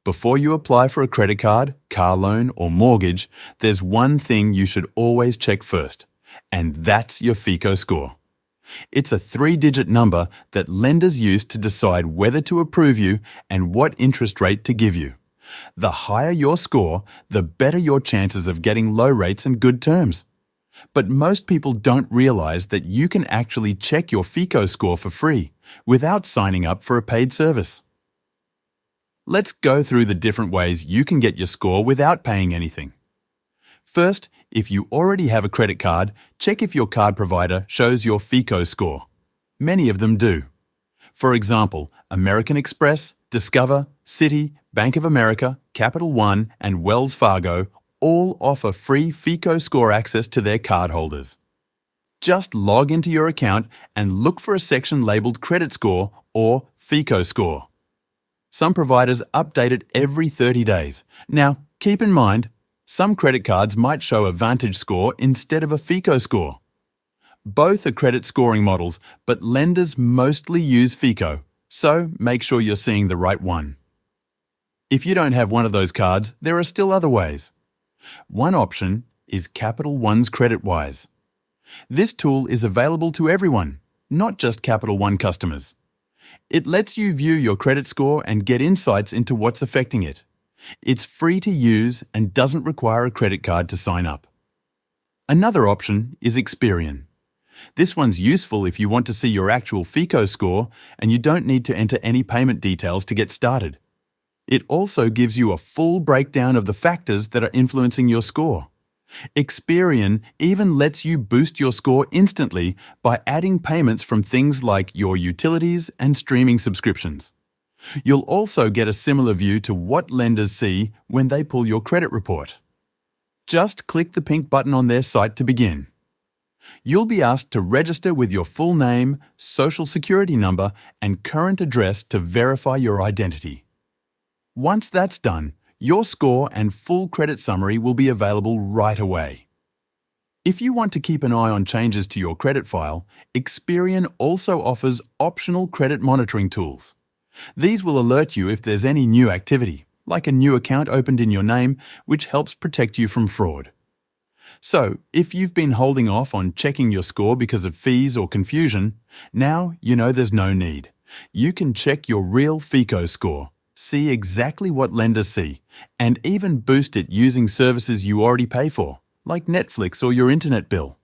Before you apply for a credit card, car loan, or mortgage, there's one thing you should always check first, and that's your FICO score. It's a 3-digit number that lenders use to decide whether to approve you and what interest rate to give you. The higher your score, the better your chances of getting low rates and good terms. But most people don't realize that you can actually check your FICO score for free without signing up for a paid service. Let's go through the different ways you can get your score without paying anything. First, if you already have a credit card, check if your card provider shows your FICO score. Many of them do. For example, American Express, Discover, Citi, Bank of America, Capital One, and Wells Fargo all offer free FICO score access to their cardholders. Just log into your account and look for a section labeled Credit Score or FICO Score. Some providers update it every 30 days. Now, keep in mind, some credit cards might show a Vantage score instead of a FICO score. Both are credit scoring models, but lenders mostly use FICO, so make sure you're seeing the right one. If you don't have one of those cards, there are still other ways. One option is Capital One's CreditWise. This tool is available to everyone, not just Capital One customers. It lets you view your credit score and get insights into what's affecting it. It's free to use and doesn't require a credit card to sign up. Another option is Experian. This one's useful if you want to see your actual FICO score and you don't need to enter any payment details to get started. It also gives you a full breakdown of the factors that are influencing your score. Experian even lets you boost your score instantly by adding payments from things like your utilities and streaming subscriptions. You'll also get a similar view to what lenders see when they pull your credit report. Just click the pink button on their site to begin. You'll be asked to register with your full name, social security number, and current address to verify your identity. Once that's done, your score and full credit summary will be available right away. If you want to keep an eye on changes to your credit file, Experian also offers optional credit monitoring tools. These will alert you if there's any new activity, like a new account opened in your name, which helps protect you from fraud. So, if you've been holding off on checking your score because of fees or confusion, now you know there's no need. You can check your real FICO score, see exactly what lenders see, and even boost it using services you already pay for, like Netflix or your internet bill.